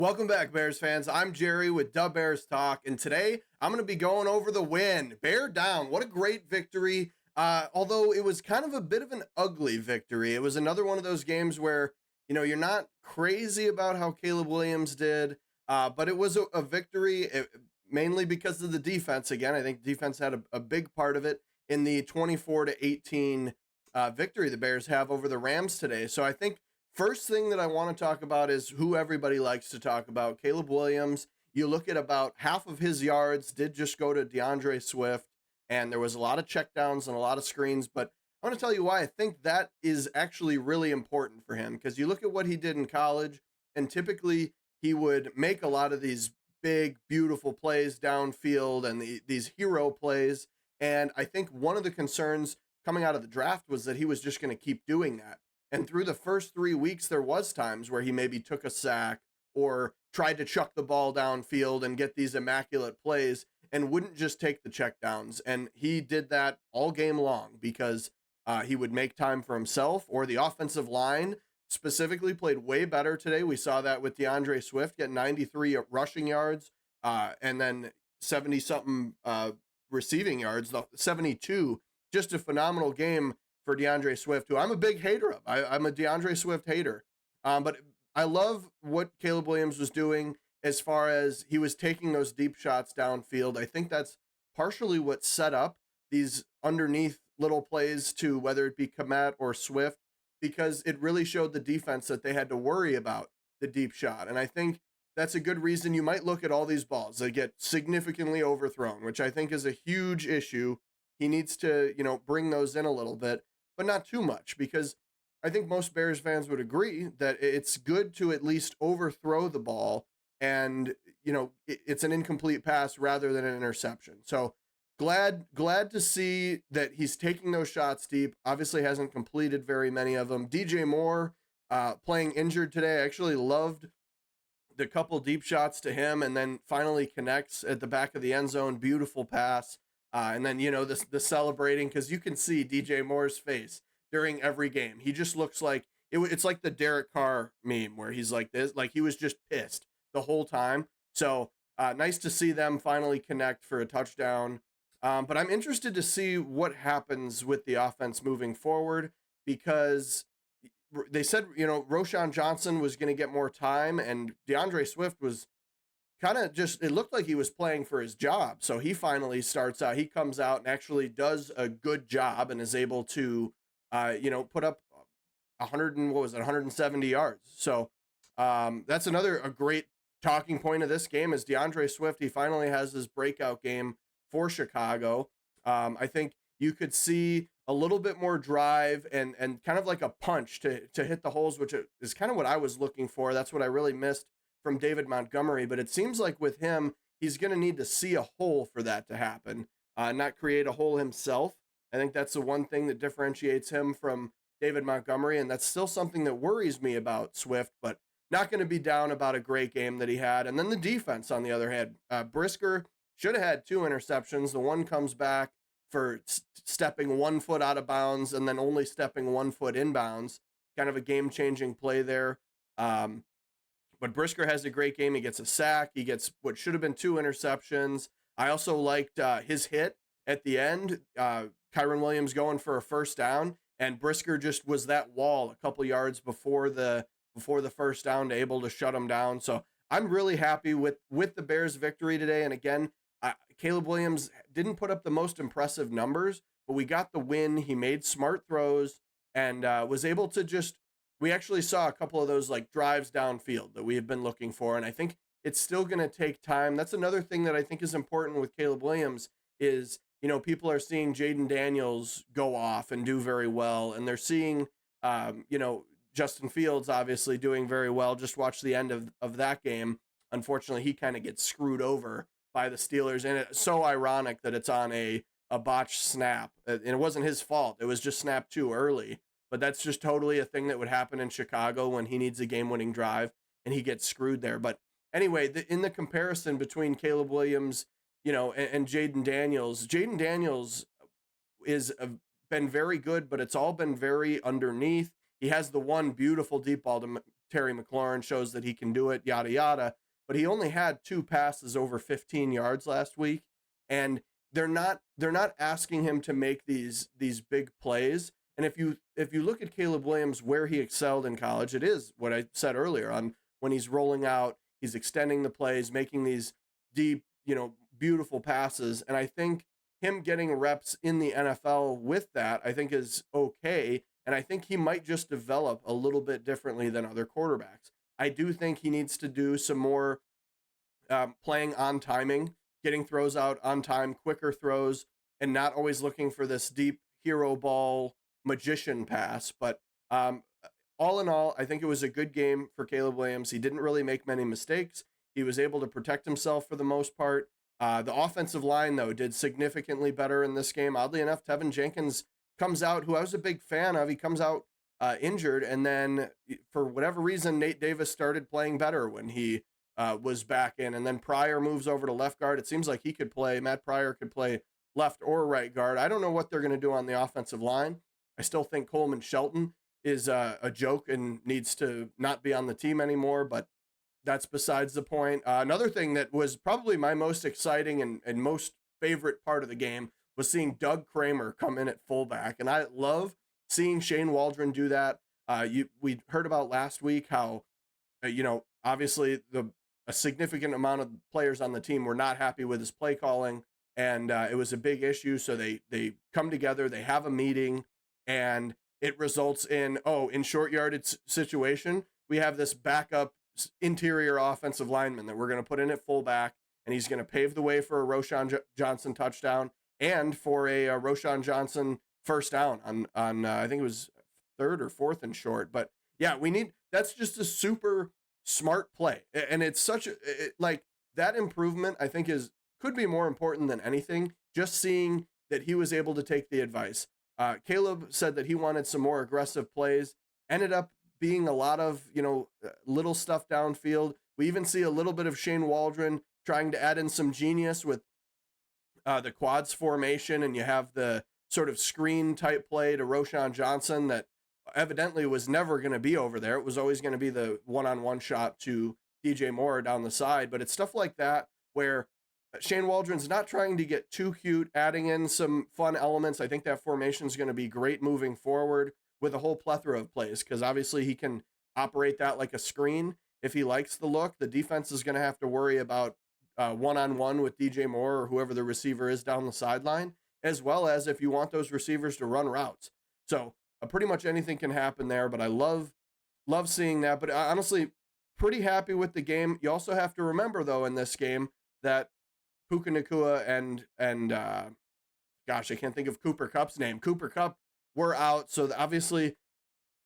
Welcome back, Bears fans. I'm Jerry with Dub Bears Talk, and today I'm going to be going over the win. Bear down. What a great victory. Although it was kind of a bit of an ugly victory. It was another one of those games where, you're not crazy about how Caleb Williams did, but it was a victory mainly because of the defense. Again, I think defense had a big part of it in the 24-18 victory the Bears have over the Rams today. So I think first thing that I want to talk about is who everybody likes to talk about, Caleb Williams. You look at about half of his yards did just go to DeAndre Swift, and there was a lot of checkdowns and a lot of screens. But I want to tell you why I think that is actually really important for him, because you look at what he did in college, and typically he would make a lot of these big, beautiful plays downfield and these hero plays. And I think one of the concerns coming out of the draft was that he was just going to keep doing that. And through the first 3 weeks, there was times where he maybe took a sack or tried to chuck the ball downfield and get these immaculate plays and wouldn't just take the checkdowns. And he did that all game long because he would make time for himself, or the offensive line specifically played way better today. We saw that with DeAndre Swift get 93 rushing yards and then 70 something receiving yards, 72. Just a phenomenal game for DeAndre Swift, who I'm a big hater of. I'm a DeAndre Swift hater. But I love what Caleb Williams was doing as far as he was taking those deep shots downfield. I think that's partially what set up these underneath little plays to whether it be Komet or Swift, because it really showed the defense that they had to worry about the deep shot. And I think that's a good reason you might look at all these balls. They get significantly overthrown, which I think is a huge issue. He needs to, bring those in a little bit, but not too much, because I think most Bears fans would agree that it's good to at least overthrow the ball and, it's an incomplete pass rather than an interception. So glad to see that he's taking those shots deep. Obviously hasn't completed very many of them. DJ Moore playing injured today. I actually loved the couple deep shots to him, and then finally connects at the back of the end zone. Beautiful pass. And then, the celebrating, because you can see DJ Moore's face during every game. He just looks like it's like the Derek Carr meme where he's like this, like he was just pissed the whole time. So nice to see them finally connect for a touchdown. But I'm interested to see what happens with the offense moving forward, because they said, Roshan Johnson was going to get more time, and DeAndre Swift was kind of just, it looked like he was playing for his job. So he finally starts out, he comes out and actually does a good job and is able to, put up 100 and what was it, 170 yards. So that's a great talking point of this game is DeAndre Swift. He finally has his breakout game for Chicago. I think you could see a little bit more drive and kind of like a punch to hit the holes, which is kind of what I was looking for. That's what I really missed from David Montgomery, but it seems like with him, he's going to need to see a hole for that to happen, not create a hole himself. I think that's the one thing that differentiates him from David Montgomery, and that's still something that worries me about Swift, but not going to be down about a great game that he had. And then the defense, on the other hand, Brisker should have had 2 interceptions. The one comes back for stepping 1 foot out of bounds and then only stepping 1 foot inbounds. Kind of a game-changing play there. But Brisker has a great game. He gets a sack. He gets what should have been 2 interceptions. I also liked his hit at the end. Kyren Williams going for a first down, and Brisker just was that wall a couple yards before the first down to able to shut him down. So I'm really happy with the Bears' victory today. And again, Caleb Williams didn't put up the most impressive numbers, but we got the win. He made smart throws and was able to just, we actually saw a couple of those like drives downfield that we have been looking for. And I think it's still going to take time. That's another thing that I think is important with Caleb Williams is, people are seeing Jaden Daniels go off and do very well. And they're seeing, Justin Fields obviously doing very well. Just watch the end of that game. Unfortunately, he kind of gets screwed over by the Steelers. And it's so ironic that it's on a botched snap. And it wasn't his fault. It was just snapped too early. But that's just totally a thing that would happen in Chicago when he needs a game-winning drive and he gets screwed there. But anyway, in the comparison between Caleb Williams, and Jaden Daniels is been very good, but it's all been very underneath. He has the one beautiful deep ball Terry McLaurin shows that he can do it, yada yada. But he only had 2 passes over 15 yards last week, and they're not asking him to make these big plays. And if you look at Caleb Williams, where he excelled in college, it is what I said earlier on when he's rolling out, he's extending the plays, making these deep, beautiful passes. And I think him getting reps in the NFL with that, I think is okay. And I think he might just develop a little bit differently than other quarterbacks. I do think he needs to do some more playing on timing, getting throws out on time, quicker throws, and not always looking for this deep hero ball magician pass. But all in all, I think it was a good game for Caleb Williams. He didn't really make many mistakes. He was able to protect himself for the most part. The offensive line, though, did significantly better in this game. Oddly enough, Tevin Jenkins comes out, who I was a big fan of. He comes out injured, and then for whatever reason, Nate Davis started playing better when he was back in, and then Pryor moves over to left guard. It seems like he could play, Matt Pryor could play left or right guard. I don't know what they're going to do on the offensive line. I still think Coleman Shelton is a joke and needs to not be on the team anymore, but that's besides the point. Another thing that was probably my most exciting and most favorite part of the game was seeing Doug Kramer come in at fullback, and I love seeing Shane Waldron do that. We heard about last week how, obviously a significant amount of players on the team were not happy with his play calling, and it was a big issue. So they come together, they have a meeting, and it results in short yardage situation, we have this backup interior offensive lineman that we're going to put in at fullback, and he's going to pave the way for a Roschon Johnson touchdown and for a Roschon Johnson first down on I think it was third or fourth and short. But yeah, that's just a super smart play, and it's such like that improvement I think could be more important than anything. Just seeing that he was able to take the advice. Caleb said that he wanted some more aggressive plays. Ended up being a lot of little stuff downfield. We even see a little bit of Shane Waldron trying to add in some genius with the quads formation, and you have the sort of screen type play to Roschon Johnson that evidently was never going to be over there. It was always going to be the one-on-one shot to DJ Moore down the side. But it's stuff like that where Shane Waldron's not trying to get too cute, adding in some fun elements. I think that formation is going to be great moving forward with a whole plethora of plays, because obviously he can operate that like a screen. If he likes the look, the defense is going to have to worry about one-on-one with DJ Moore or whoever the receiver is down the sideline, as well as if you want those receivers to run routes. So pretty much anything can happen there, but I love seeing that. But honestly, pretty happy with the game. You also have to remember, though, in this game that Puka Nacua and gosh, I can't think of Cooper Kupp's name. Cooper Kupp were out, so obviously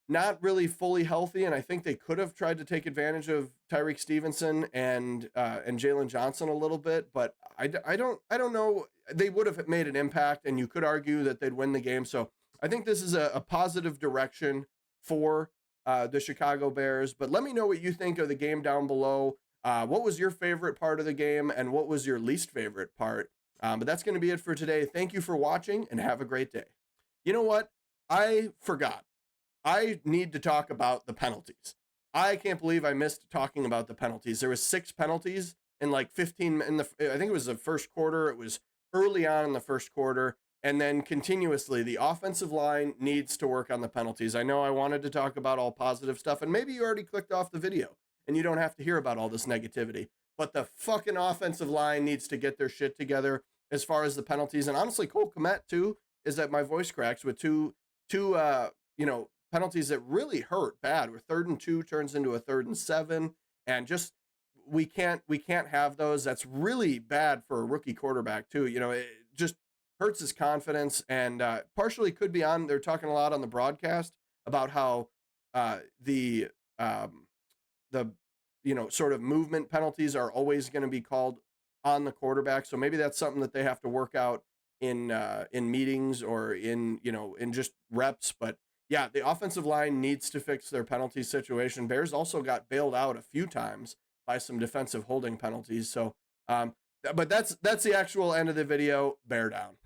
not really fully healthy, and I think they could have tried to take advantage of Tyreek Stevenson and Jalen Johnson a little bit, but I don't know. They would have made an impact, and you could argue that they'd win the game. So I think this is a positive direction for the Chicago Bears. But let me know what you think of the game down below. What was your favorite part of the game, and what was your least favorite part? But that's going to be it for today. Thank you for watching, and have a great day. You know what? I forgot. I need to talk about the penalties. I can't believe I missed talking about the penalties. There was 6 penalties in like 15 I think it was the first quarter. It was early on in the first quarter, and then continuously the offensive line needs to work on the penalties. I know I wanted to talk about all positive stuff, and maybe you already clicked off the video and you don't have to hear about all this negativity, but the fucking offensive line needs to get their shit together as far as the penalties. And honestly, Cole Kmet too is that my voice cracks with two penalties that really hurt bad, where 3rd and 2 turns into a 3rd and 7, and just we can't have those. That's really bad for a rookie quarterback too. It just hurts his confidence, and partially could be on. They're talking a lot on the broadcast about how the sort of movement penalties are always going to be called on the quarterback. So maybe that's something that they have to work out in meetings or in just reps. But yeah, the offensive line needs to fix their penalty situation. Bears also got bailed out a few times by some defensive holding penalties. So, but that's the actual end of the video. Bear down.